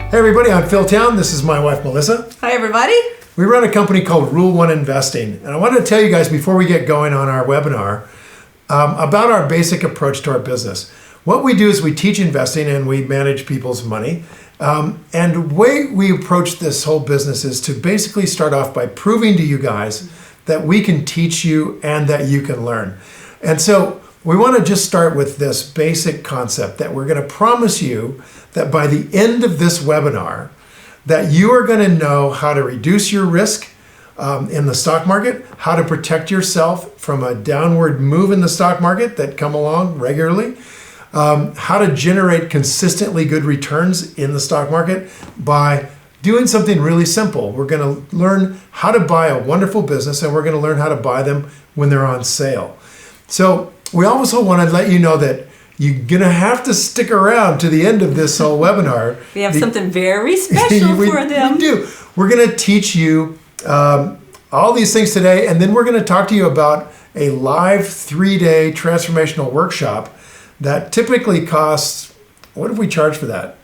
Hey everybody, I'm Phil Town. This is my wife Melissa. Hi everybody. We run a company called Rule 1 Investing. And I wanted to tell you guys before we get going on our webinar about our basic approach to our business. What we do is we teach investing and we manage people's money. And the way we approach this whole business is to basically start off by proving to you guys that we can teach you and that you can learn. And so we want to just start with this basic concept that we're going to promise you that by the end of this webinar, that you are going to know how to reduce your risk in the stock market, how to protect yourself from a downward move in the stock market that come along regularly, how to generate consistently good returns in the stock market by doing something really simple. We're going to learn how to buy a wonderful business, and we're going to learn how to buy them when they're on sale. So we also want to let you know that you're going to have to stick around to the end of this whole webinar. We have something very special for them. We do. We're going to teach you all these things today, and then we're going to talk to you about a live 3-day transformational workshop that typically costs, what have we charged for that?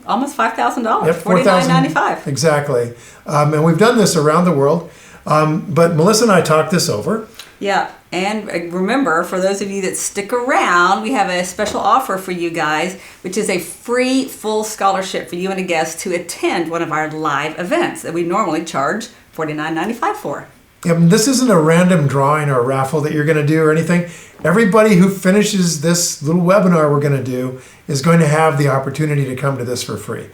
Almost $5,000, Yep, $49.95. Exactly. And we've done this around the world. But Melissa and I talked this over. Yeah, and remember, for those of you that stick around, we have a special offer for you guys, which is a free full scholarship for you and a guest to attend one of our live events that we normally charge $49.95 for. This isn't a random drawing or a raffle that you're going to do or anything. Everybody who finishes this little webinar we're going to do is going to have the opportunity to come to this for free.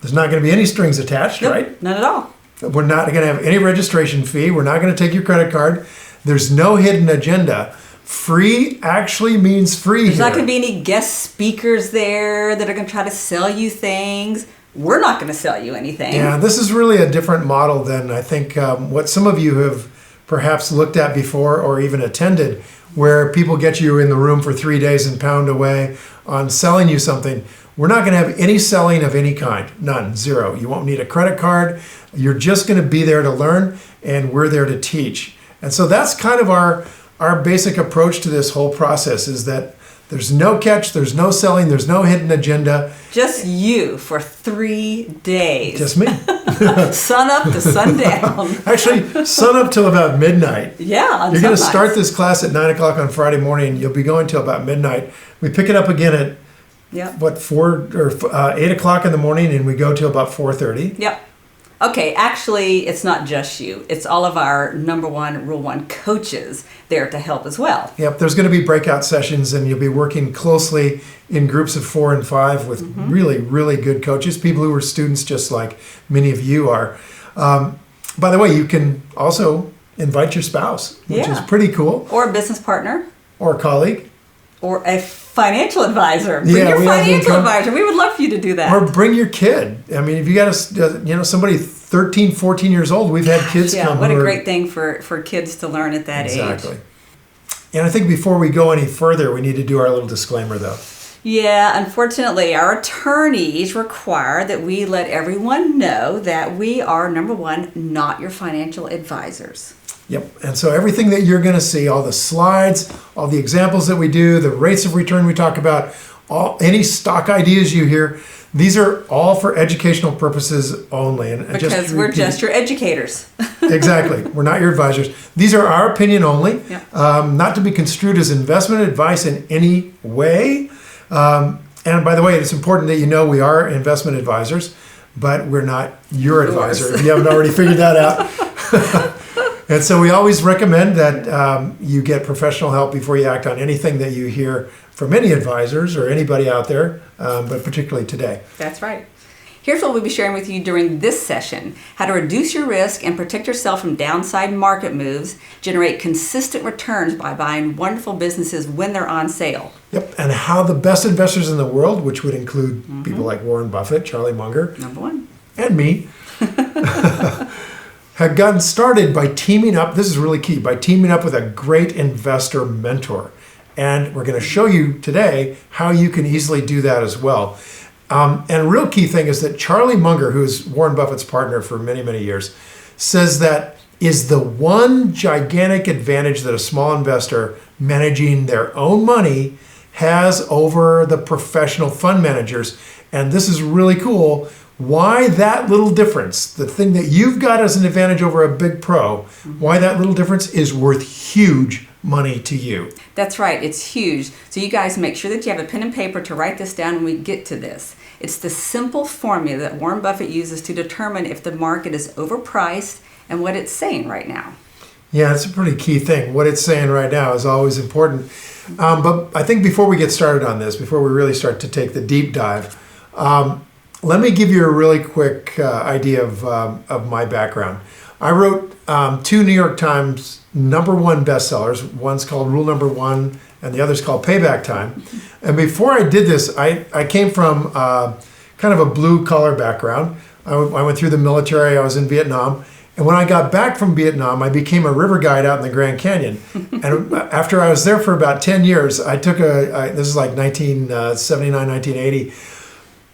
There's not going to be any strings attached, Nope, right? None at all. We're not going to have any registration fee. We're not going to take your credit card. There's no hidden agenda. Free actually means free. There's not going to be any guest speakers there that are going to try to sell you things. We're not going to sell you anything. Yeah, this is really a different model than I think what some of you have perhaps looked at before or even attended, where people get you in the room for 3 days and pound away on selling you something. We're not going to have any selling of any kind. None. Zero. You won't need a credit card. You're just going to be there to learn, and we're there to teach. And so that's kind of our basic approach to this whole process, is that there's no catch, there's no selling, there's no hidden agenda. Just you for 3 days. Just me. Sun up to sundown. Actually, sun up till about midnight. Yeah. You're going to start this class at 9 o'clock on Friday morning, and you'll be going till about midnight. We pick it up again at 8 o'clock in the morning, and we go till about 4:30. Yep. Okay, actually, it's not just you. It's all of our number one Rule 1 coaches there to help as well. Yep, there's going to be breakout sessions, and you'll be working closely in groups of 4 and 5 with really, really good coaches, people who are students just like many of you are. By the way, you can also invite your spouse, which is pretty cool. Or a business partner. Or a colleague. Or a financial advisor. Bring your financial advisor. We would love for you to do that. Or bring your kid. I mean, if you got somebody 13, 14 years old, we've had kids come. Yeah, what a great thing for kids to learn at that age. Exactly. And I think before we go any further, we need to do our little disclaimer, though. Yeah, unfortunately, our attorneys require that we let everyone know that we are, number one, not your financial advisors. Yep. And so everything that you're going to see, all the slides, all the examples that we do, the rates of return we talk about, any stock ideas you hear, these are all for educational purposes only. And because we're just your educators. Exactly. We're not your advisors. These are our opinion only, not to be construed as investment advice in any way. And by the way, it's important that you know we are investment advisors, but we're not your advisor, if you haven't already figured that out. And so we always recommend that you get professional help before you act on anything that you hear from any advisors or anybody out there, but particularly today. That's right. Here's what we'll be sharing with you during this session: how to reduce your risk and protect yourself from downside market moves, generate consistent returns by buying wonderful businesses when they're on sale. Yep, and how the best investors in the world, which would include people like Warren Buffett, Charlie Munger, number one, and me, had gotten started by teaming up, this is really key, by teaming up with a great investor mentor. And we're going to show you today how you can easily do that as well. And a real key thing is that Charlie Munger, who is Warren Buffett's partner for many, many years, says that is the one gigantic advantage that a small investor managing their own money has over the professional fund managers. And this is really cool. why that little difference, the thing that you've got as an advantage over a big pro, why that little difference is worth huge money to you. That's right, it's huge. So you guys make sure that you have a pen and paper to write this down when we get to this. It's the simple formula that Warren Buffett uses to determine if the market is overpriced and what it's saying right now. Yeah, it's a pretty key thing. What it's saying right now is always important. But I think before we get started on this, before we really start to take the deep dive, let me give you a really quick idea of my background. I wrote 2 New York Times #1 bestsellers. One's called Rule Number 1 and the other's called Payback Time. And before I did this, I came from kind of a blue collar background. I went through the military. I was in Vietnam. And when I got back from Vietnam, I became a river guide out in the Grand Canyon. And after I was there for about 10 years, I took this is like 1979, 1980.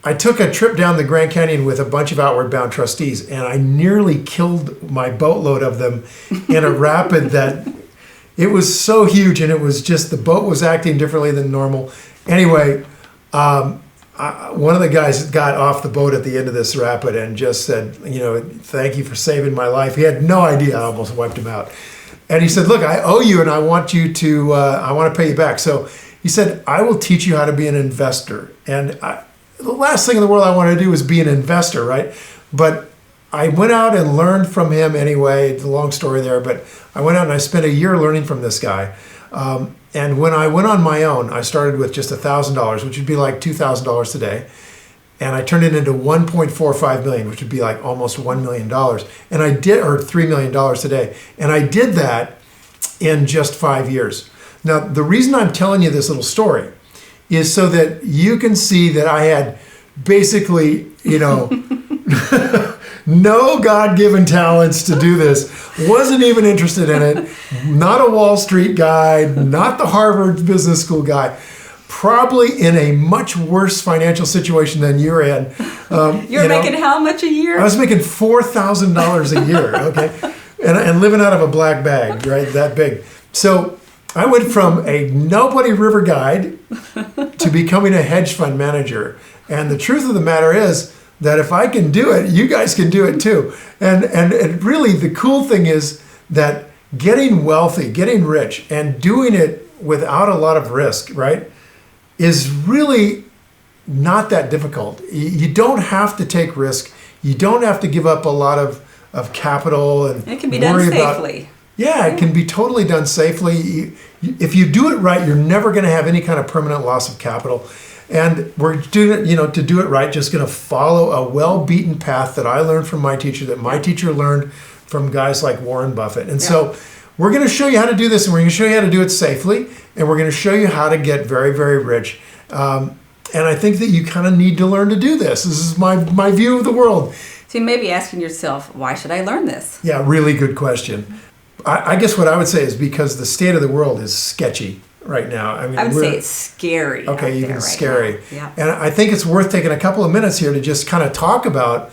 I took a trip down the Grand Canyon with a bunch of Outward Bound trustees, and I nearly killed my boatload of them in a rapid that it was so huge, and it was just the boat was acting differently than normal. Anyway, one of the guys got off the boat at the end of this rapid and just said, thank you for saving my life. He had no idea I almost wiped him out. And he said, look, I owe you and I want you to, I want to pay you back. So he said, I will teach you how to be an investor. And the last thing in the world I want to do is be an investor, right? But I went out and learned from him anyway. It's a long story there, but I went out and I spent a year learning from this guy. And when I went on my own, I started with just $1,000, which would be like $2,000 today. And I turned it into 1.45 million, which would be like almost $1 million. And I did, or $3 million today. And I did that in just 5 years. Now, the reason I'm telling you this little story is so that you can see that I had basically, no God-given talents to do this. Wasn't even interested in it. Not a Wall Street guy, not the Harvard Business School guy. Probably in a much worse financial situation than you're in. You're making how much a year? I was making $4,000 a year, okay? And living out of a black bag, right? That big. So I went from a nobody river guide to becoming a hedge fund manager. And the truth of the matter is that if I can do it, you guys can do it too. And really the cool thing is that getting wealthy, getting rich, and doing it without a lot of risk, right, is really not that difficult. You don't have to take risk. You don't have to give up a lot of capital and it can be done safely. Yeah, it can be totally done safely. If you do it right, you're never going to have any kind of permanent loss of capital. And we're doing it, to do it right, just going to follow a well-beaten path that I learned from my teacher, that my teacher learned from guys like Warren Buffett. And so we're going to show you how to do this, and we're going to show you how to do it safely, and we're going to show you how to get very, very rich. And I think that you kind of need to learn to do this. This is my view of the world. So you may be asking yourself, why should I learn this? Yeah, really good question. I guess what I would say is because the state of the world is sketchy right now. I would say it's scary. Okay, even scary. Yeah. And I think it's worth taking a couple of minutes here to just kind of talk about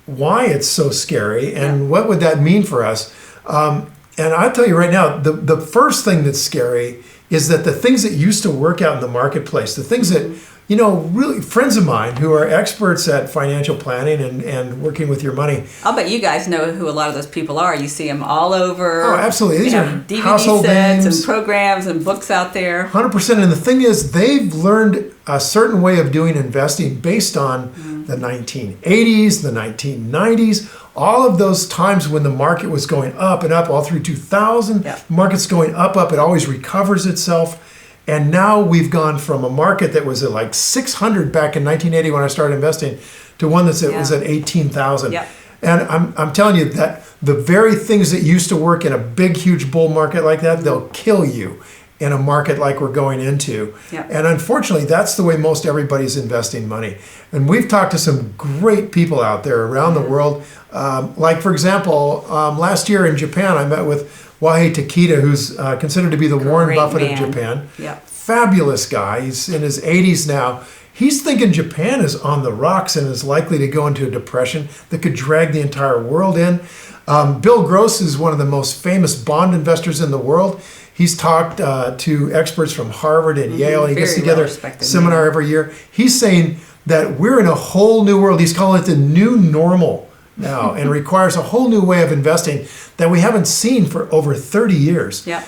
why it's so scary and what would that mean for us. And I'll tell you right now, the first thing that's scary is that the things that used to work out in the marketplace, the things that, really friends of mine who are experts at financial planning and working with your money. I'll bet you guys know who a lot of those people are. You see them all over. Oh, absolutely. These are DVD household sets names. and programs and books out there. 100%. And the thing is, they've learned a certain way of doing investing based on the 1980s, the 1990s, all of those times when the market was going up and up all through 2000. Yeah. Market's going up, it always recovers itself. And now we've gone from a market that was at like 600 back in 1980 when I started investing to one was at 18,000. Yep. And I'm telling you that the very things that used to work in a big, huge bull market like that, they'll kill you in a market like we're going into. Yep. And unfortunately, that's the way most everybody's investing money. And we've talked to some great people out there around the world. Like, for example, last year in Japan, I met with Wahei Takeda, who's considered to be the Warren Buffett of Japan. Yep. Fabulous guy. He's in his 80s now. He's thinking Japan is on the rocks and is likely to go into a depression that could drag the entire world in. Bill Gross is one of the most famous bond investors in the world. He's talked to experts from Harvard and Yale. He gets together a seminar every year. He's saying that we're in a whole new world. He's calling it the new normal now, and requires a whole new way of investing that we haven't seen for over 30 years. Yeah.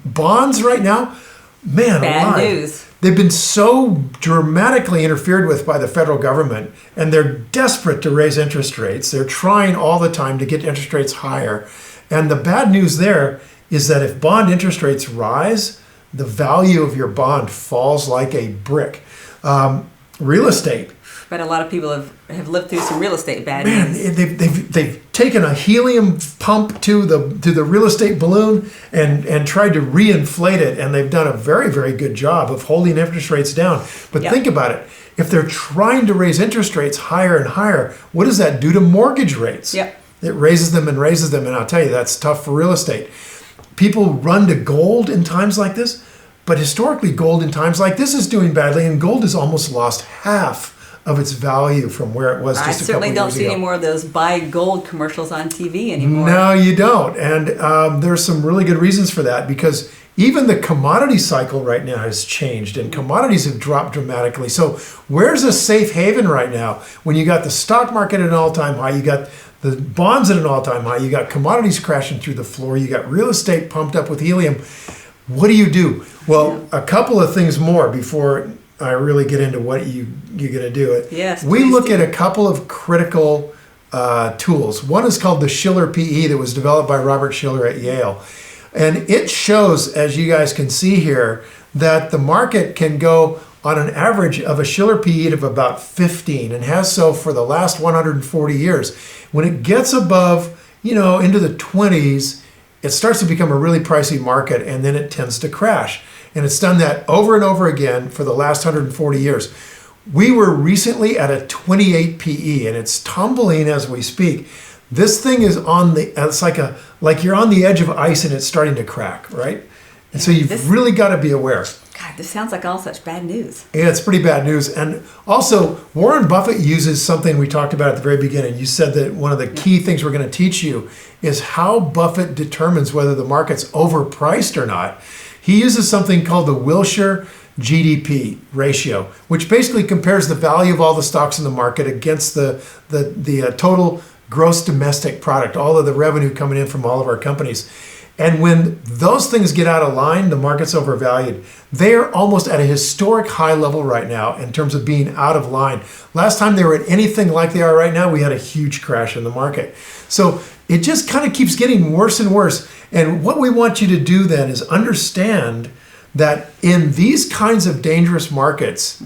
Bonds right now, man, Bad alive. news. They've been so dramatically interfered with by the federal government, and they're desperate to raise interest rates. They're trying all the time to get interest rates higher. And the bad news there is that if bond interest rates rise, the value of your bond falls like a brick. Real estate. But a lot of people have lived through some real estate bad Man, news. they've taken a helium pump to the real estate balloon and tried to reinflate it, and they've done a very, very good job of holding interest rates down. But Yep. think about it. If they're trying to raise interest rates higher and higher, what does that do to mortgage rates? Yep. It raises them, and I'll tell you, that's tough for real estate. People run to gold in times like this, but historically gold in times like this is doing badly, and gold has almost lost half of its value from where it was I just a couple certainly years don't ago. see any more of those buy gold commercials on TV anymore. No, you don't. And there's some really good reasons for that, because even the commodity cycle right now has changed, and commodities have dropped dramatically. So where's a safe haven right now when you got the stock market at an all-time high, you got the bonds at an all-time high, you got commodities crashing through the floor, you got real estate pumped up with helium? What do? Well, a couple of things more before I really get into what you're going to do. Yes, we please look do. at a couple of critical tools. One is called the Shiller PE that was developed by Robert Shiller at Yale. And it shows, as you guys can see here, that the market can go on an average of a Shiller PE of about 15, and has so for the last 140 years. When it gets above, into the 20s, it starts to become a really pricey market, and then it tends to crash. And it's done that over and over again for the last 140 years. We were recently at a 28 PE, and it's tumbling as we speak. This thing is it's like you're on the edge of ice and it's starting to crack, right? And so you've really got to be aware. God, this sounds like all such bad news. Yeah, it's pretty bad news. And also, Warren Buffett uses something we talked about at the very beginning. You said that one of the key things we're going to teach you is how Buffett determines whether the market's overpriced or not. He uses something called the Wilshire GDP ratio, which basically compares the value of all the stocks in the market against the total gross domestic product, all of the revenue coming in from all of our companies. And when those things get out of line, the market's overvalued. They're almost at a historic high level right now in terms of being out of line. Last time they were at anything like they are right now, we had a huge crash in the market. So it just kind of keeps getting worse and worse. And what we want you to do then is understand that in these kinds of dangerous markets,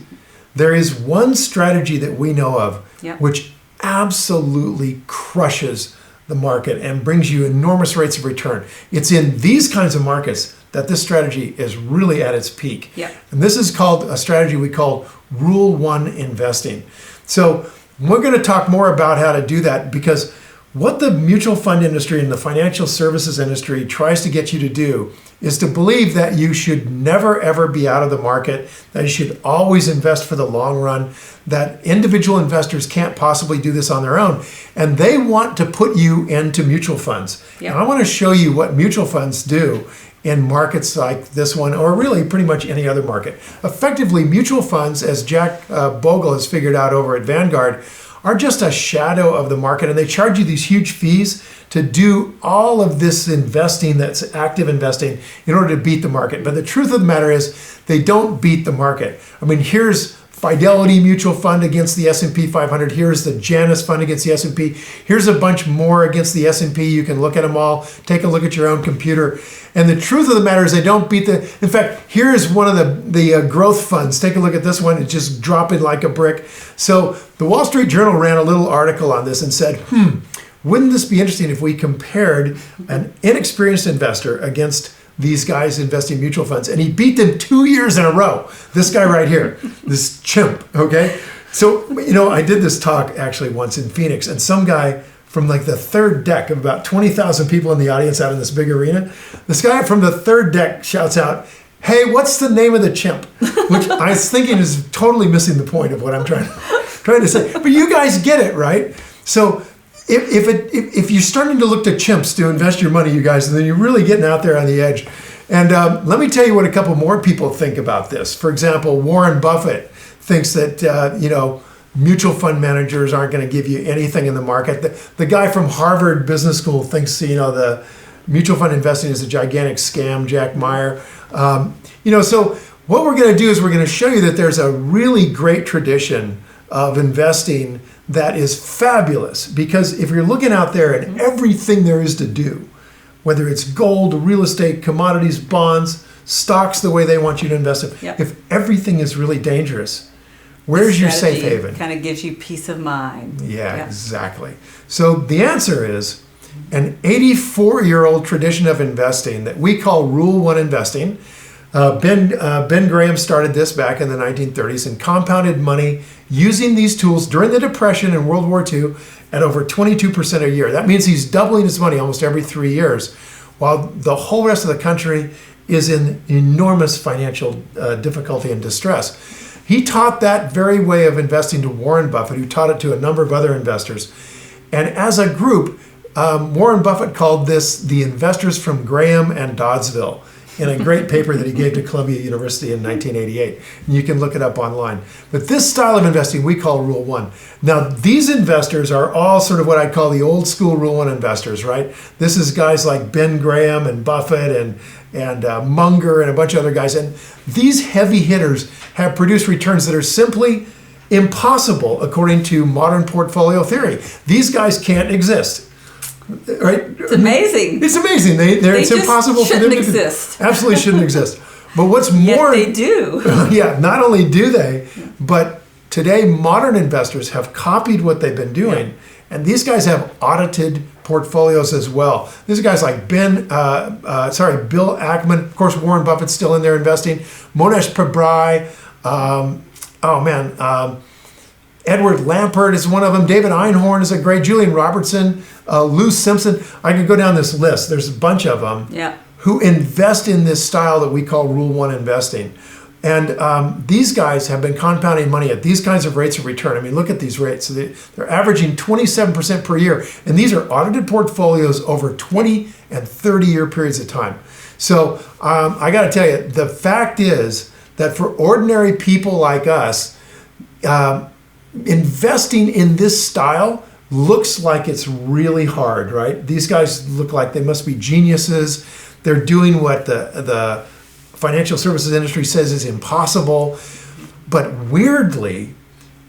there is one strategy that we know of, which absolutely crushes the market and brings you enormous rates of return. It's in these kinds of markets that this strategy is really at its peak. And this is called a strategy we call Rule 1 investing. So we're going to talk more about how to do that, because what the mutual fund industry and the financial services industry tries to get you to do is to believe that you should never, ever be out of the market, that you should always invest for the long run, that individual investors can't possibly do this on their own. And they want to put you into mutual funds. And I want to show you what mutual funds do in markets like this one, or really pretty much any other market. Effectively, mutual funds, as Jack Bogle has figured out over at Vanguard, are just a shadow of the market, and they charge you these huge fees to do all of this investing that's active investing in order to beat the market. But the truth of the matter is they don't beat the market. I mean, here's Fidelity Mutual Fund against the S&P 500. Here's the Janus Fund against the S&P. Here's a bunch more against the S&P. You can look at them all. Take a look at your own computer. And the truth of the matter is they don't beat the... In fact, here's one of the growth funds. Take a look at this one. It's just dropping like a brick. So the Wall Street Journal ran a little article on this and said, wouldn't this be interesting if we compared an inexperienced investor against these guys investing in mutual funds? And he beat them 2 years in a row. This guy right here, this chimp, okay? So, I did this talk actually once in Phoenix, and some guy from like the third deck of about 20,000 people in the audience out in this big arena, this guy from the third deck shouts out, "Hey, what's the name of the chimp?" Which I was thinking is totally missing the point of what I'm trying to say. But you guys get it, right? So if you're starting to look to chimps to invest your money, you guys, then you're really getting out there on the edge. And let me tell you what a couple more people think about this. For example, Warren Buffett thinks that, mutual fund managers aren't going to give you anything in the market. The guy from Harvard Business School thinks, the mutual fund investing is a gigantic scam, Jack Meyer. So what we're going to do is we're going to show you that there's a really great tradition of investing that is fabulous. Because if you're looking out there at everything there is to do, whether it's gold, real estate, commodities, bonds, stocks, the way they want you to invest it, if everything is really dangerous, where's your safe haven? Kind of gives you peace of mind. Yeah, exactly. So the answer is an 84-year-old tradition of investing that we call Rule 1 investing. Ben Graham started this back in the 1930s and compounded money using these tools during the Depression and World War II at over 22% a year. That means he's doubling his money almost every 3 years, while the whole rest of the country is in enormous financial difficulty and distress. He taught that very way of investing to Warren Buffett, who taught it to a number of other investors. And as a group, Warren Buffett called this the investors from Graham and Doddsville, in a great paper that he gave to Columbia University in 1988. And you can look it up online. But this style of investing we call Rule 1. Now, these investors are all sort of what I call the old school Rule 1 investors, right? This is guys like Ben Graham and Buffett and Munger and a bunch of other guys. And these heavy hitters have produced returns that are simply impossible according to modern portfolio theory. These guys can't exist. Right? It's amazing. It's amazing. It's impossible for them to exist. Absolutely shouldn't exist. But what's more, yet they do. Yeah, not only do they, but today modern investors have copied what they've been doing, and these guys have audited portfolios as well. These are guys like Bill Ackman, of course. Warren Buffett's still in there investing. Mohnish Pabrai. Edward Lampert is one of them. David Einhorn is a great. Julian Robertson, Lou Simpson. I can go down this list. There's a bunch of them who invest in this style that we call Rule 1 investing. And these guys have been compounding money at these kinds of rates of return. I mean, look at these rates. So they're averaging 27% per year. And these are audited portfolios over 20 and 30-year periods of time. So I got to tell you, the fact is that for ordinary people like us, investing in this style looks like it's really hard, right? These guys look like they must be geniuses. They're doing what the financial services industry says is impossible. But weirdly,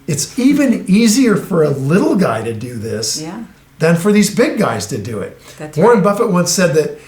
it's even easier for a little guy to do this than for these big guys to do it. Warren Buffett once said that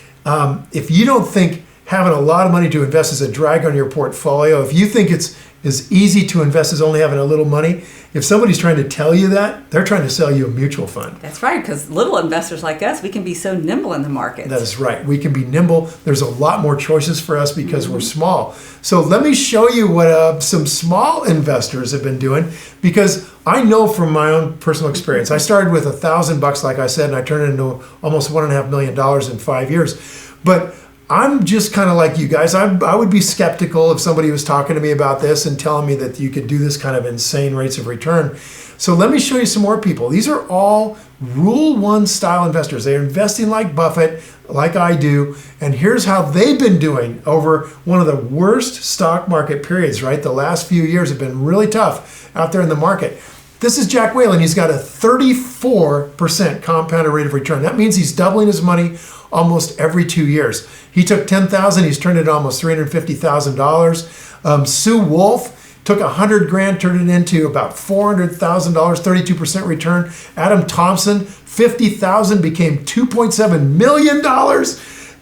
if you don't think having a lot of money to invest is a drag on your portfolio, if you think it's as easy to invest as only having a little money, if somebody's trying to tell you that, they're trying to sell you a mutual fund. That's right, because little investors like us, we can be so nimble in the market. That is right. We can be nimble. There's a lot more choices for us because we're small. So let me show you what some small investors have been doing, because I know from my own personal experience. I started with $1,000, like I said, and I turned it into almost $1.5 million in 5 years. But I'm just kind of like you guys. I would be skeptical if somebody was talking to me about this and telling me that you could do this kind of insane rates of return. So let me show you some more people. These are all Rule 1 style investors. They're investing like Buffett, like I do. And here's how they've been doing over one of the worst stock market periods, right? The last few years have been really tough out there in the market. This is Jack Whalen. He's got a 34% compounded rate of return. That means he's doubling his money almost every 2 years. He took $10,000, he's turned it almost $350,000. Sue Wolf took $100,000, turned it into about $400,000, 32% return. Adam Thompson, $50,000 became $2.7 million.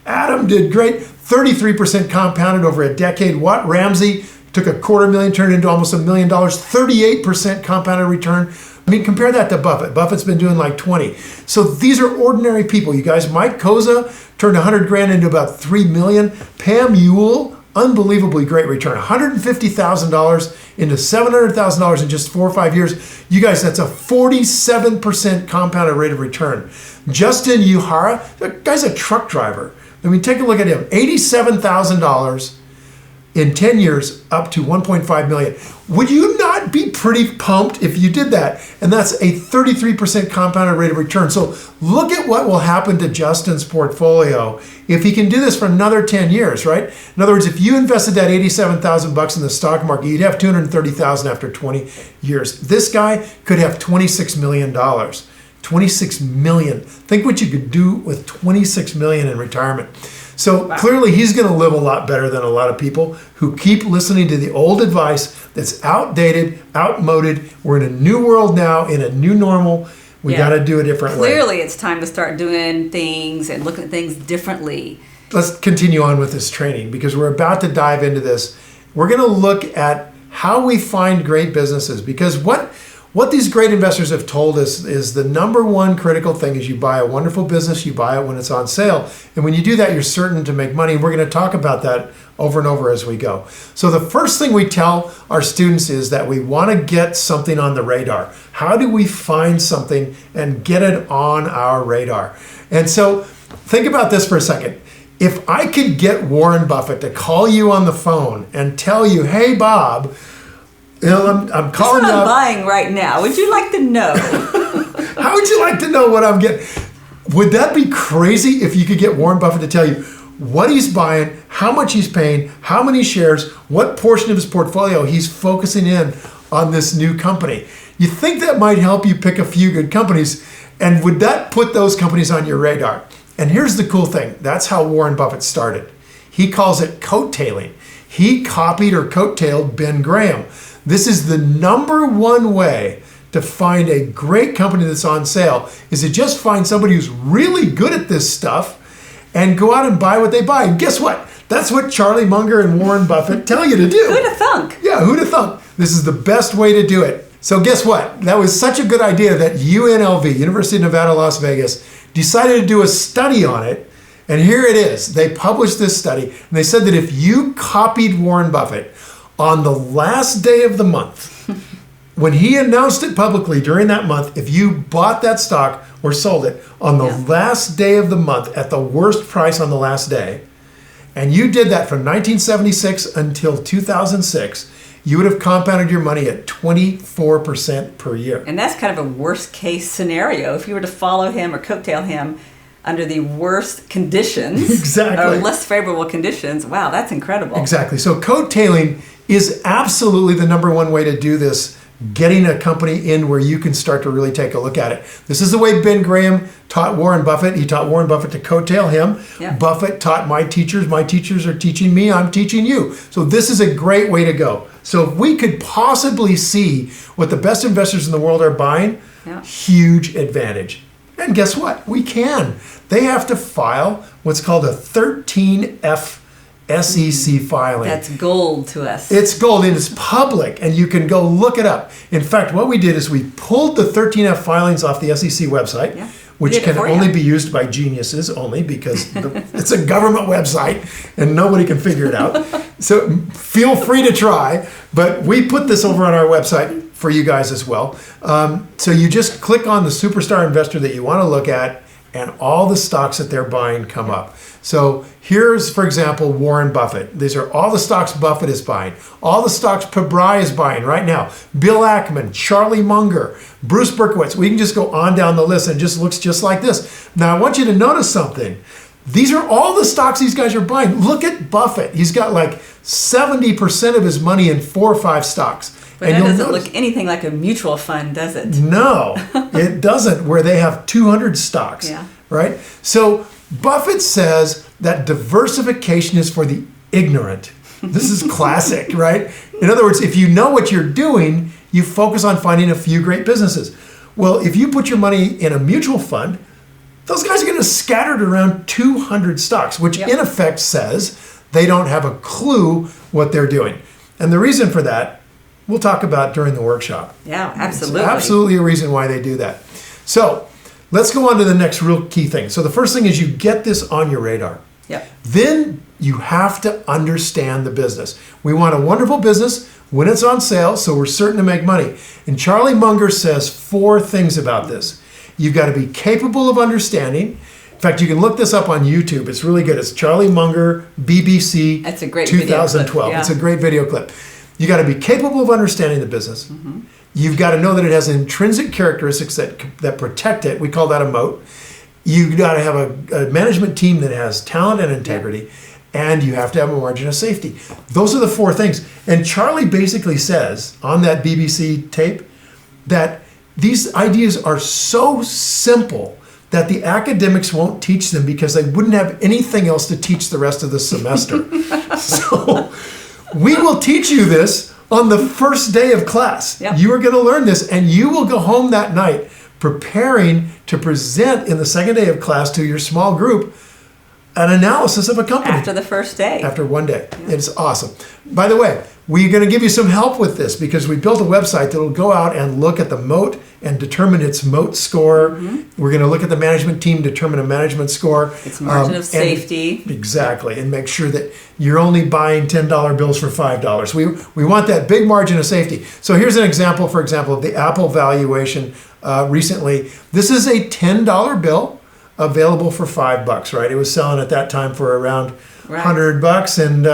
Adam did great, 33% compounded over a decade. Watt Ramsey took $250,000, turned it into almost $1 million, 38% compounded return. I mean, compare that to Buffett. Buffett's been doing like 20. So these are ordinary people, you guys. Mike Koza turned $100,000 into about $3 million. Pam Ewell, unbelievably great return, $150,000 into $700,000 in just 4 or 5 years. You guys, that's a 47% compounded rate of return. Justin Uhara, that guy's a truck driver. I mean, take a look at him, $87,000 in 10 years up to $1.5 million. Would you not I'd be pretty pumped if you did that. And that's a 33% compounded rate of return. So look at what will happen to Justin's portfolio if he can do this for another 10 years, right? In other words, if you invested that $87,000 in the stock market, you'd have $230,000 after 20 years. This guy could have $26 million. 26 million. Think what you could do with 26 million in retirement. So clearly he's going to live a lot better than a lot of people who keep listening to the old advice that's outdated, outmoded. We're in a new world now, in a new normal. We got to do a different way. Clearly it's time to start doing things and looking at things differently. Let's continue on with this training because we're about to dive into this. We're going to look at how we find great businesses, because what these great investors have told us is the number one critical thing is you buy a wonderful business, you buy it when it's on sale. And when you do that, you're certain to make money. And we're going to talk about that over and over as we go. So the first thing we tell our students is that we want to get something on the radar. How do we find something and get it on our radar? And so think about this for a second. If I could get Warren Buffett to call you on the phone and tell you, hey, Bob, I'm calling That's what up. I'm buying right now. Would you like to know? How would you like to know what I'm getting? Would that be crazy if you could get Warren Buffett to tell you what he's buying, how much he's paying, how many shares, what portion of his portfolio he's focusing in on this new company? You think that might help you pick a few good companies, and would that put those companies on your radar? And here's the cool thing. That's how Warren Buffett started. He calls it coattailing. He copied or coattailed Ben Graham. This is the number one way to find a great company that's on sale, is to just find somebody who's really good at this stuff and go out and buy what they buy. And guess what? That's what Charlie Munger and Warren Buffett tell you to do. Who'd have thunk? Yeah, who'd have thunk? This is the best way to do it. So guess what? That was such a good idea that UNLV, University of Nevada, Las Vegas, decided to do a study on it. And here it is. They published this study, and they said that if you copied Warren Buffett on the last day of the month, when he announced it publicly during that month, if you bought that stock or sold it on the last day of the month at the worst price on the last day, and you did that from 1976 until 2006, you would have compounded your money at 24% per year. And that's kind of a worst case scenario. If you were to follow him or coattail him under the worst conditions, exactly, or less favorable conditions, wow, that's incredible. Exactly. So coattailing is absolutely the number one way to do this, getting a company in where you can start to really take a look at it. This is the way Ben Graham taught Warren Buffett. He taught Warren Buffett to coattail him. Yeah. Buffett taught my teachers. My teachers are teaching me. I'm teaching you. So this is a great way to go. So if we could possibly see what the best investors in the world are buying, huge advantage. And guess what? We can. They have to file what's called a 13F SEC filing. That's gold to us. It's gold, and it's public, and you can go look it up. In fact, what we did is we pulled the 13F filings off the SEC website, which can only be used by geniuses only, because it's a government website and nobody can figure it out. So feel free to try, but we put this over on our website for you guys as well. So you just click on the superstar investor that you want to look at, and all the stocks that they're buying come up. So here's, for example, Warren Buffett. These are all the stocks Buffett is buying. All the stocks Pabrai is buying right now. Bill Ackman, Charlie Munger, Bruce Berkowitz. We can just go on down the list, and it just looks just like this. Now I want you to notice something. These are all the stocks these guys are buying. Look at Buffett. He's got like 70% of his money in 4 or 5 stocks. But that doesn't look anything like a mutual fund, does it? No, it doesn't, where they have 200 stocks, right? So Buffett says that diversification is for the ignorant. This is classic, right? In other words, if you know what you're doing, you focus on finding a few great businesses. Well, if you put your money in a mutual fund, those guys are going to scatter it around 200 stocks, which in effect says they don't have a clue what they're doing. And the reason for that, we'll talk about during the workshop. Yeah, absolutely. It's absolutely a reason why they do that. So let's go on to the next real key thing. So the first thing is you get this on your radar. Yep. Then you have to understand the business. We want a wonderful business when it's on sale, so we're certain to make money. And Charlie Munger says 4 things about this. You've got to be capable of understanding. In fact, you can look this up on YouTube. It's really good. It's Charlie Munger, BBC, That's a great 2012. video clip. It's a great video clip. You got to be capable of understanding the business. You've got to know that it has intrinsic characteristics that protect it. We call that a moat. You've got to have a management team that has talent and integrity, and you have to have a margin of safety. Those are the 4 things. And Charlie basically says on that BBC tape that these ideas are so simple that the academics won't teach them because they wouldn't have anything else to teach the rest of the semester. So we will teach you this on the first day of class. Yep. You are going to learn this, and you will go home that night preparing to present in the second day of class to your small group an analysis of a company. After the first day. After one day. Yeah. It's awesome. By the way, we're going to give you some help with this because we built a website that will go out and look at the moat and determine its moat score. We're going to look at the management team, determine a management score. Its margin of safety. Exactly. And make sure that you're only buying $10 bills for $5. We want that big margin of safety. So here's an example, for example, of the Apple valuation recently. This is a $10 bill available for $5, right? It was selling at that time for around $100, and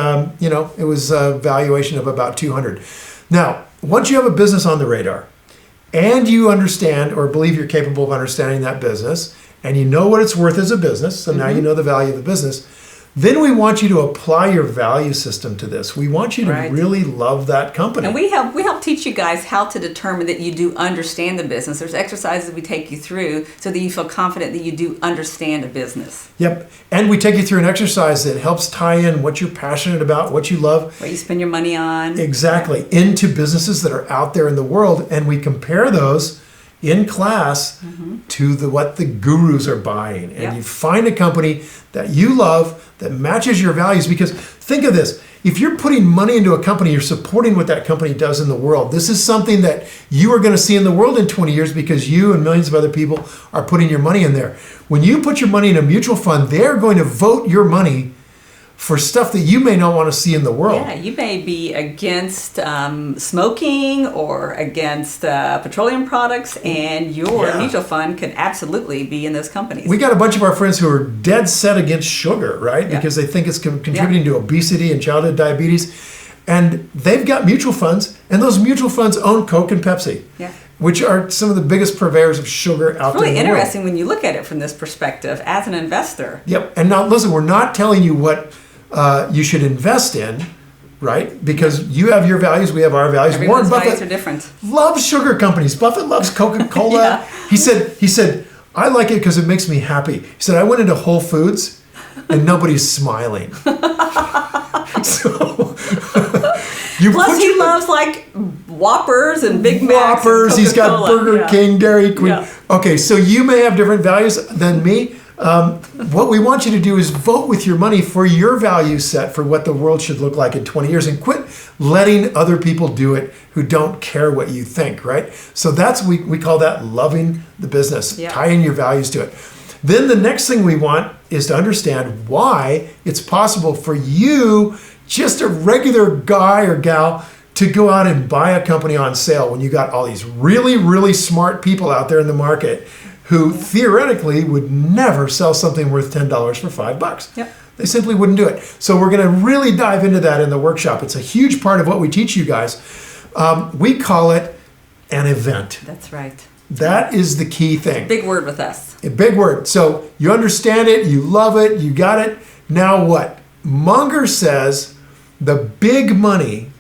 it was a valuation of about $200. Now, once you have a business on the radar, and you understand or believe you're capable of understanding that business, and you know what it's worth as a business, so now you know the value of the business, then we want you to apply your value system to this. We want you to really love that company. And we help teach you guys how to determine that you do understand the business. There's exercises we take you through so that you feel confident that you do understand a business. Yep. And we take you through an exercise that helps tie in what you're passionate about, what you love. What you spend your money on. Exactly. Into businesses that are out there in the world. And we compare those in class to what the gurus are buying. And you find a company that you love that matches your values, because think of this, if you're putting money into a company, you're supporting what that company does in the world. This is something that you are going to see in the world in 20 years because you and millions of other people are putting your money in there. When you put your money in a mutual fund, they're going to vote your money for stuff that you may not want to see in the world. Yeah, you may be against smoking or against petroleum products, and your mutual fund could absolutely be in those companies. We got a bunch of our friends who are dead set against sugar, right? Because they think it's contributing to obesity and childhood diabetes. And they've got mutual funds, and those mutual funds own Coke and Pepsi. Which are some of the biggest purveyors of sugar out there in the world. It's really interesting when you look at it from this perspective as an investor. Yep. And now, listen, we're not telling you what you should invest in, right? Because you have your values, we have our values. Everyone's Warren values Buffett are different. Loves sugar companies. Buffett loves Coca-Cola. He said, I like it because it makes me happy. He said, I went into Whole Foods and nobody's smiling. Plus, he loves like Whoppers and Big Macs. Whoppers. He's got Burger King, Dairy Queen. Okay, so you may have different values than me. What we want you to do is vote with your money for your value set for what the world should look like in 20 years, and quit letting other people do it who don't care what you think, right? So we call that loving the business, tying your values to it. Then the next thing we want is to understand why it's possible for you, just a regular guy or gal, to go out and buy a company on sale when you got all these really, really smart people out there in the market who theoretically would never sell something worth $10 for $5. They simply wouldn't do it. So we're going to really dive into that in the workshop. It's a huge part of what we teach you guys. We call it an event. That's right. That is the key thing. Big word with us. A big word. So you understand it, you love it, you got it. Now what? Munger says the big money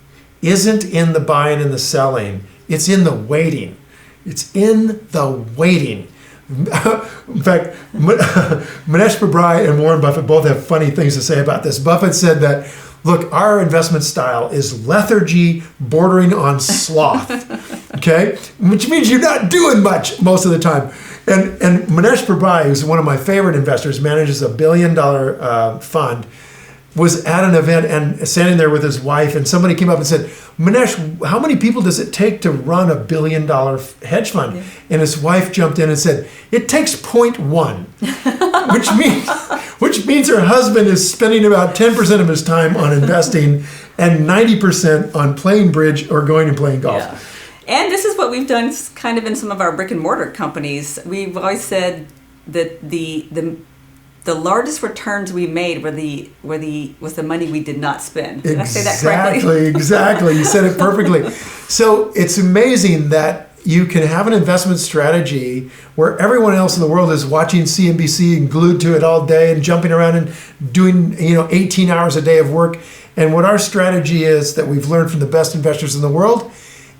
isn't in the buying and the selling. It's in the waiting. It's in the waiting. In fact, Manesh Babrai and Warren Buffett both have funny things to say about this. Buffett said that, look, our investment style is lethargy bordering on sloth, okay? Which means you're not doing much most of the time. And Manesh Babrai, who's one of my favorite investors, manages a $1 billion fund, was at an event and standing there with his wife, and somebody came up and said, Manesh, how many people does it take to run a $1 billion hedge fund? Yeah. And his wife jumped in and said, it takes 0.1, which means her husband is spending about 10% of his time on investing and 90% on playing bridge or going and playing golf. Yeah. And this is what we've done kind of in some of our brick and mortar companies. We've always said that the the largest returns we made was the money we did not spend. Did I say that correctly? Exactly. You said it perfectly. So it's amazing that you can have an investment strategy where everyone else in the world is watching CNBC and glued to it all day and jumping around and doing 18 hours a day of work. And what our strategy is that we've learned from the best investors in the world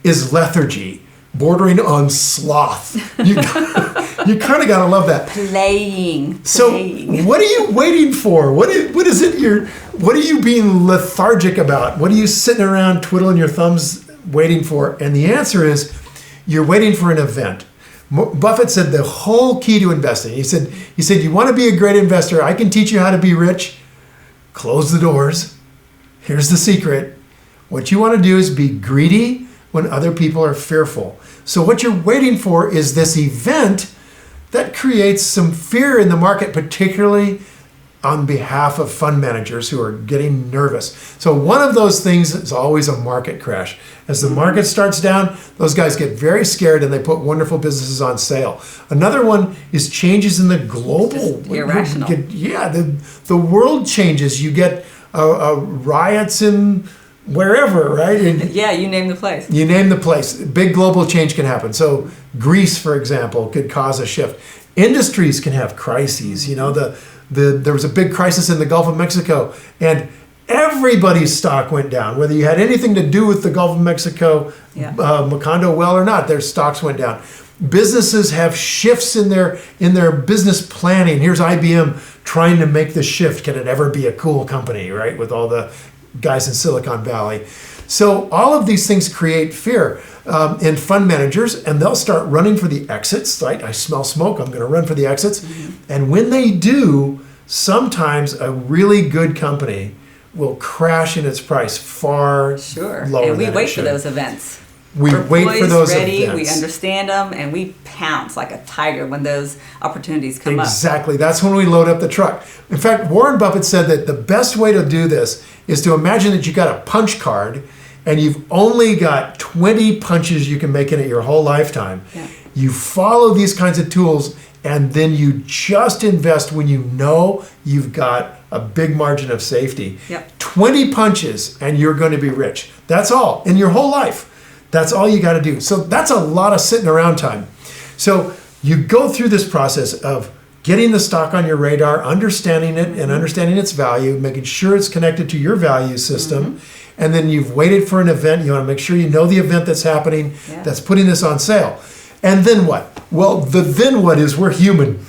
is lethargy, bordering on sloth. You kind of got to love that. Playing. So what are you waiting for? What is it what are you being lethargic about? What are you sitting around twiddling your thumbs waiting for? And the answer is you're waiting for an event. Buffett said the whole key to investing, he said, you want to be a great investor, I can teach you how to be rich. Close the doors. Here's the secret. What you want to do is be greedy when other people are fearful. So what you're waiting for is this event that creates some fear in the market, particularly on behalf of fund managers who are getting nervous. So one of those things is always a market crash. As the market starts down, those guys get very scared and they put wonderful businesses on sale. Another one is changes in the global. Irrational. The world changes. You get riots in wherever, right? And yeah, you name the place. You name the place. Big global change can happen. So Greece, for example, could cause a shift. Industries can have crises. There was a big crisis in the Gulf of Mexico, and everybody's stock went down. Whether you had anything to do with the Gulf of Mexico, Macondo well or not, their stocks went down. Businesses have shifts in their business planning. Here's IBM trying to make the shift. Can it ever be a cool company, right? With all the guys in Silicon Valley. So all of these things create fear in fund managers, and they'll start running for the exits. Right? I smell smoke. I'm going to run for the exits. Mm-hmm. And when they do, sometimes a really good company will crash in its price far lower than it should. And we wait for those events. We wait for those events. We understand them, and we pounce like a tiger when those opportunities come up. Exactly. That's when we load up the truck. In fact, Warren Buffett said that the best way to do this is to imagine that you got a punch card and you've only got 20 punches you can make in it your whole lifetime. Yeah. You follow these kinds of tools, and then you just invest when you know you've got a big margin of safety. Yep. 20 punches and you're going to be rich. That's all in your whole life. That's all you got to do. So that's a lot of sitting around time. So you go through this process of getting the stock on your radar, understanding it and understanding its value, making sure it's connected to your value system. Mm-hmm. And then you've waited for an event. You want to make sure you know the event that's happening, that's putting this on sale. And then what? Well, the then what is we're human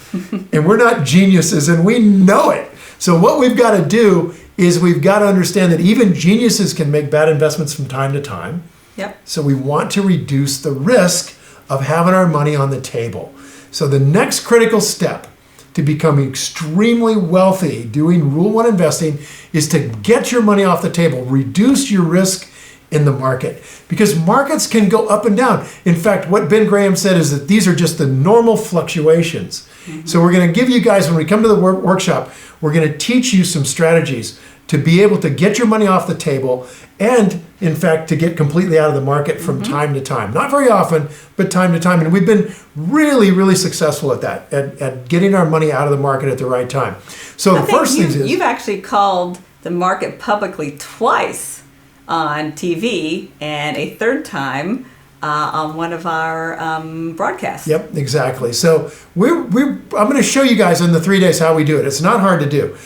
and we're not geniuses, and we know it. So what we've got to do is we've got to understand that even geniuses can make bad investments from time to time. Yep. So we want to reduce the risk of having our money on the table. So the next critical step to becoming extremely wealthy doing Rule 1 investing is to get your money off the table, reduce your risk in the market, because markets can go up and down. In fact, what Ben Graham said is that these are just the normal fluctuations. Mm-hmm. So we're going to give you guys, when we come to the workshop, we're going to teach you some strategies to be able to get your money off the table and, in fact, to get completely out of the market from time to time. Not very often, but time to time. And we've been really, really successful at that, at getting our money out of the market at the right time. So the first thing is... You've actually called the market publicly twice on TV and a third time on one of our broadcasts. Yep, exactly. So I'm going to show you guys in the 3 days how we do it. It's not hard to do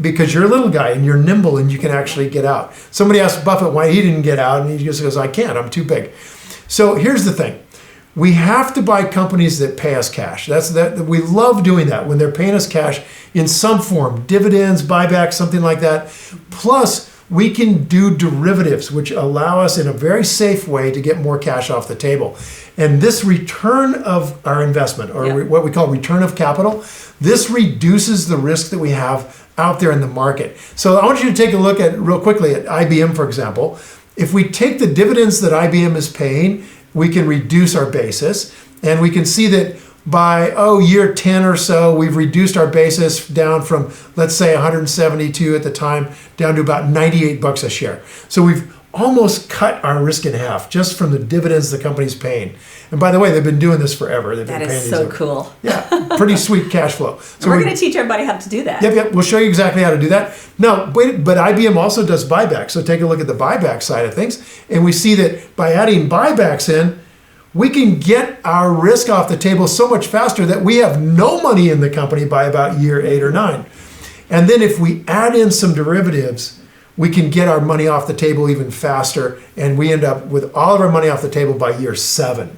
because you're a little guy and you're nimble and you can actually get out. Somebody asked Buffett why he didn't get out, and he just goes, I can't, I'm too big. So here's the thing. We have to buy companies that pay us cash. We love doing that when they're paying us cash in some form, dividends, buybacks, something like that. Plus, we can do derivatives, which allow us in a very safe way to get more cash off the table. And this return of our investment, or what we call return of capital, this reduces the risk that we have out there in the market. So I want you to take a look at, real quickly, at IBM, for example. If we take the dividends that IBM is paying, we can reduce our basis. And we can see that by year 10 or so, we've reduced our basis down from, let's say, 172 at the time, down to about $98 a share. So we've almost cut our risk in half just from the dividends the company's paying. And by the way, they've been doing this forever. They've been That paying is these so over. cool. Yeah, pretty sweet cash flow. So we're going to teach everybody how to do that. Yep. We'll show you exactly how to do that. Now, but IBM also does buybacks. So take a look at the buyback side of things. And we see that by adding buybacks in, we can get our risk off the table so much faster that we have no money in the company by about year 8 or 9. And then if we add in some derivatives, we can get our money off the table even faster, and we end up with all of our money off the table by year 7.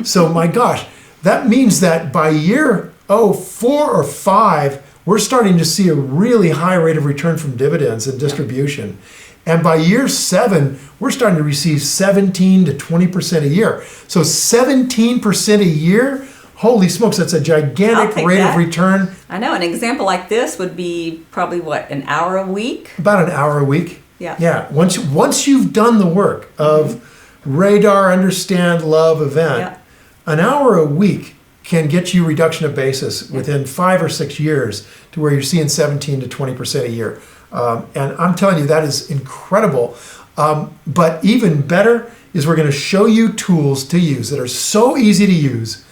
So my gosh, that means that by year 4 or 5, we're starting to see a really high rate of return from dividends and distribution. And by year 7, we're starting to receive 17 to 20% a year. So 17% a year, holy smokes, that's a gigantic rate of return. I know. An example like this would be probably, what, an hour a week? About an hour a week. Yeah. Yeah. Once you've done the work of radar, understand, love, event, an hour a week can get you reduction of basis within 5 or 6 years to where you're seeing 17 to 20% a year. And I'm telling you, that is incredible. But even better is we're going to show you tools to use that are so easy to use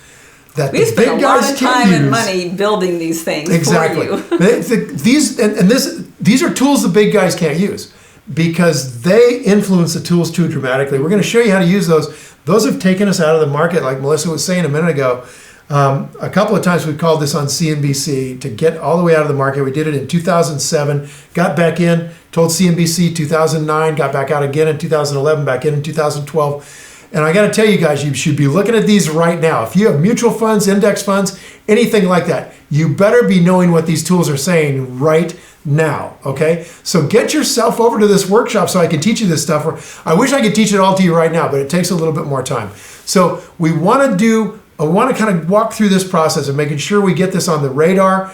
that we the spent big a lot guys of can't time use. and money building these things Exactly. for you. These are tools the big guys can't use because they influence the tools too dramatically. We're going to show you how to use those. Those have taken us out of the market, like Melissa was saying a minute ago. A couple of times we've called this on CNBC to get all the way out of the market. We did it in 2007, got back in, told CNBC 2009, got back out again in 2011, back in 2012. And I got to tell you guys, you should be looking at these right now. If you have mutual funds, index funds, anything like that, you better be knowing what these tools are saying right now, okay? So get yourself over to this workshop so I can teach you this stuff. I wish I could teach it all to you right now, but it takes a little bit more time. So I want to kind of walk through this process of making sure we get this on the radar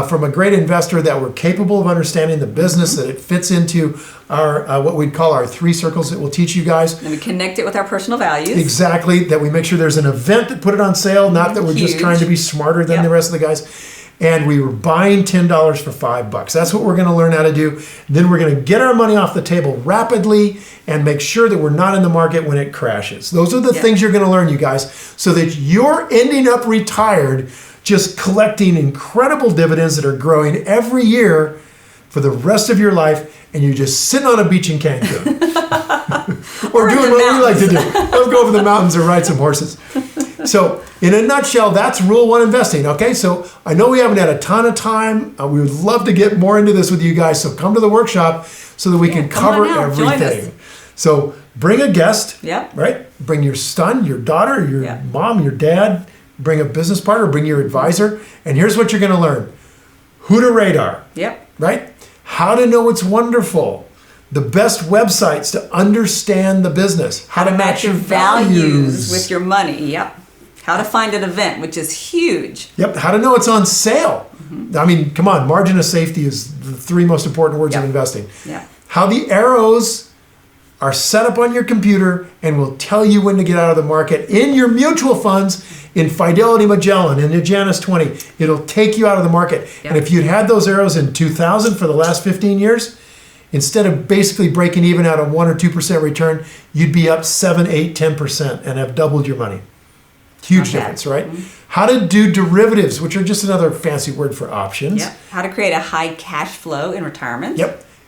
from a great investor, that we're capable of understanding the business, that it fits into our what we'd call our 3 circles that we'll teach you guys. And we connect it with our personal values. Exactly, that we make sure there's an event that put it on sale, not that we're just trying to be smarter than the rest of the guys. And we were buying $10 for $5. That's what we're going to learn how to do. Then we're going to get our money off the table rapidly and make sure that we're not in the market when it crashes. Those are the things you're going to learn, you guys, so that you're ending up retired just collecting incredible dividends that are growing every year for the rest of your life, and you're just sitting on a beach in Cancun. or doing what we like to do. Let's go over the mountains or ride some horses. So, in a nutshell, that's Rule 1 investing, okay? So, I know we haven't had a ton of time. We would love to get more into this with you guys, so come to the workshop so that we can cover everything. So, bring a guest, right? Bring your son, your daughter, your mom, your dad. Bring a business partner, bring your advisor. And here's what you're going to learn. Who to radar, right? How to know it's wonderful. The best websites to understand the business. How to match your values with your money, How to find an event, which is huge. How to know it's on sale. I mean, come on, margin of safety is the 3 most important words of investing. How the arrows are set up on your computer and will tell you when to get out of the market in your mutual funds, in Fidelity Magellan, in the Janus 20. It'll take you out of the market. And if you'd had those arrows in 2000 for the last 15 years, instead of basically breaking even at a 1 or 2% return, you'd be up 7, 8, 10% and have doubled your money. Huge difference, right? How to do derivatives, which are just another fancy word for options. How to create a high cash flow in retirement.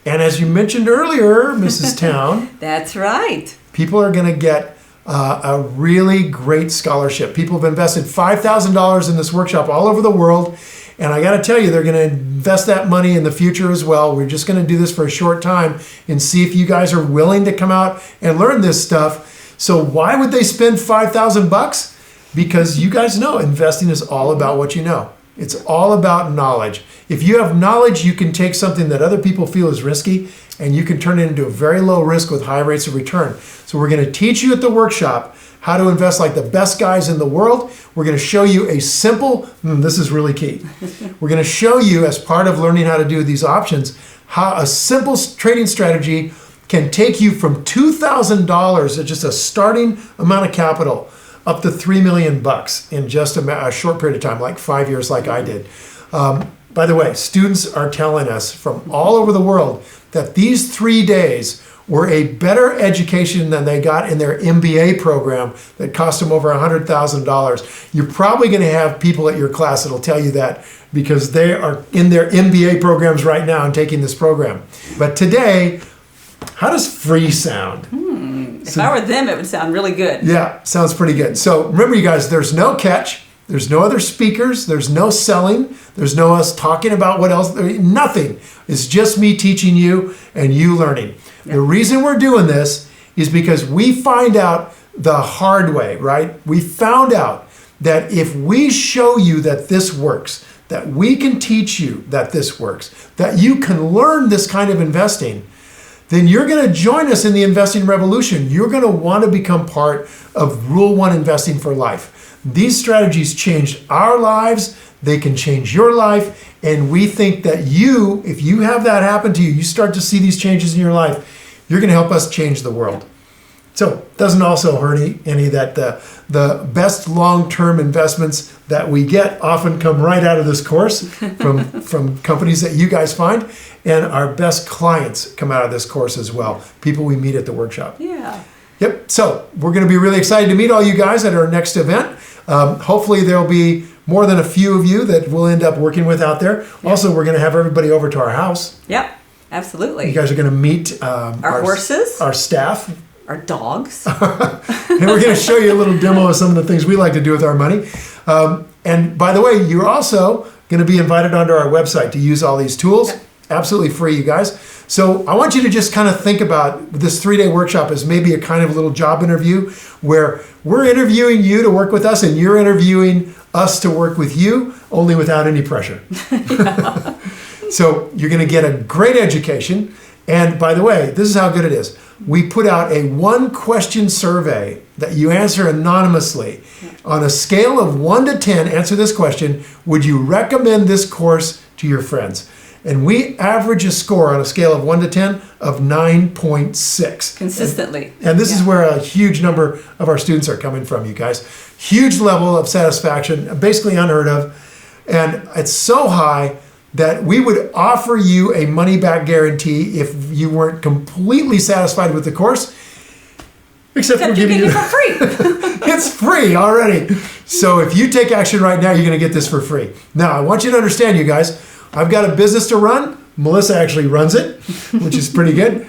And as you mentioned earlier, Mrs. Town. That's right. People are going to get a really great scholarship. People have invested $5,000 in this workshop all over the world. And I got to tell you, they're going to invest that money in the future as well. We're just going to do this for a short time and see if you guys are willing to come out and learn this stuff. So why would they spend $5,000? Because you guys know investing is all about what you know. It's all about knowledge. If you have knowledge, you can take something that other people feel is risky and you can turn it into a very low risk with high rates of return. So we're going to teach you at the workshop how to invest like the best guys in the world. We're going to show you a simple, this is really key. We're going to show you, as part of learning how to do these options, how a simple trading strategy can take you from $2,000 at just a starting amount of capital up to $3 million in just a short period of time, like 5 years, like I did. By the way, students are telling us from all over the world that these 3 days or a better education than they got in their MBA program that cost them over $100,000. You're probably going to have people at your class that'll tell you that because they are in their MBA programs right now and taking this program. But today, how does free sound? If I were them, it would sound really good. Yeah, sounds pretty good. So remember, you guys, there's no catch. There's no other speakers. There's no selling. There's no us talking about what else. Nothing. It's just me teaching you and you learning. Yep. The reason we're doing this is because we find out the hard way, right? We found out that if we show you that this works, that we can teach you that this works, that you can learn this kind of investing, then you're going to join us in the investing revolution. You're going to want to become part of Rule 1 Investing for Life. These strategies changed our lives. They can change your life. And we think that you, if you have that happen to you, you start to see these changes in your life, you're going to help us change the world. So it doesn't also hurt any that the best long-term investments that we get often come right out of this course from companies that you guys find. And our best clients come out of this course as well. People we meet at the workshop. Yeah. Yep. So we're going to be really excited to meet all you guys at our next event. Hopefully there'll be more than a few of you that we'll end up working with out there. Yep. Also, we're going to have everybody over to our house. Yep. Absolutely. You guys are going to meet our horses, our staff, our dogs. And we're going to show you a little demo of some of the things we like to do with our money. And by the way, you're also going to be invited onto our website to use all these tools. Yep. Absolutely free, you guys. So I want you to just kind of think about this 3-day workshop as maybe a kind of little job interview where we're interviewing you to work with us and you're interviewing us to work with you, only without any pressure. So you're going to get a great education. And by the way, this is how good it is. We put out a 1-question survey that you answer anonymously. On a scale of 1 to 10, answer this question: would you recommend this course to your friends? And we average a score on a scale of 1 to 10 of 9.6. Consistently. And this is where a huge number of our students are coming from, you guys. Huge level of satisfaction, basically unheard of. And it's so high that we would offer you a money-back guarantee if you weren't completely satisfied with the course. Except we're giving you it for free. It's free already. So if you take action right now, you're going to get this for free. Now, I want you to understand, you guys, I've got a business to run. Melissa actually runs it, which is pretty good.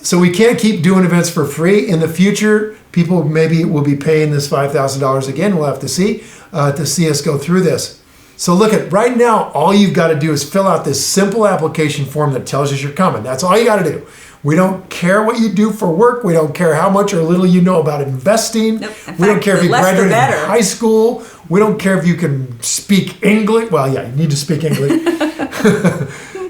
So we can't keep doing events for free. In the future, people maybe will be paying this $5,000 again. We'll have to see us go through this. So look at right now, all you've got to do is fill out this simple application form that tells us you're coming. That's all you got to do. We don't care what you do for work. We don't care how much or little you know about investing. Nope. We don't care if you graduated from high school. We don't care if you can speak English. Well, yeah, you need to speak English.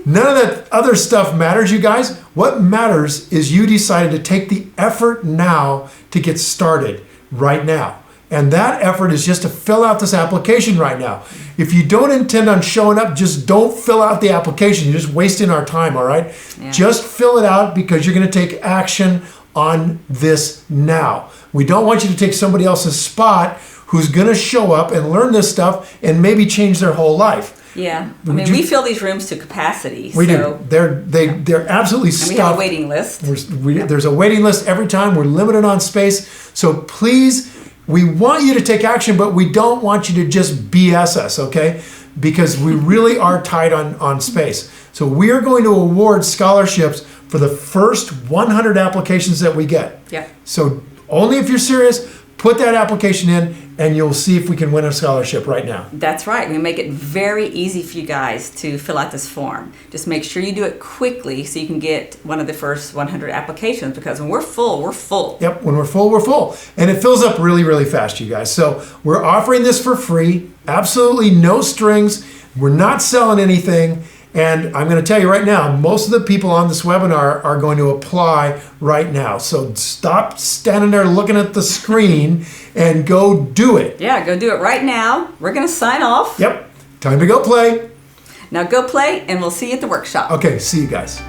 None of that other stuff matters, you guys. What matters is you decided to take the effort now to get started right now. And that effort is just to fill out this application right now. If you don't intend on showing up, just don't fill out the application. You're just wasting our time, all right? Yeah. Just fill it out because you're going to take action on this now. We don't want you to take somebody else's spot who's going to show up and learn this stuff and maybe change their whole life. Yeah, I mean, we fill these rooms to capacity. We do. They're absolutely stuffed. And we have a waiting list. There's a waiting list every time. We're limited on space. So please, we want you to take action, but we don't want you to just BS us, okay? Because we really are tight on space. So we are going to award scholarships for the first 100 applications that we get. Yeah. So only if you're serious, put that application in, and you'll see if we can win a scholarship right now. That's right. We make it very easy for you guys to fill out this form. Just make sure you do it quickly so you can get one of the first 100 applications, because when we're full, we're full. Yep, when we're full, we're full. And it fills up really, really fast, you guys. So we're offering this for free, absolutely no strings. We're not selling anything. And I'm going to tell you right now, most of the people on this webinar are going to apply right now. So stop standing there looking at the screen and go do it. Yeah, go do it right now. We're going to sign off. Yep. Time to go play. Now go play, and we'll see you at the workshop. Okay, see you guys.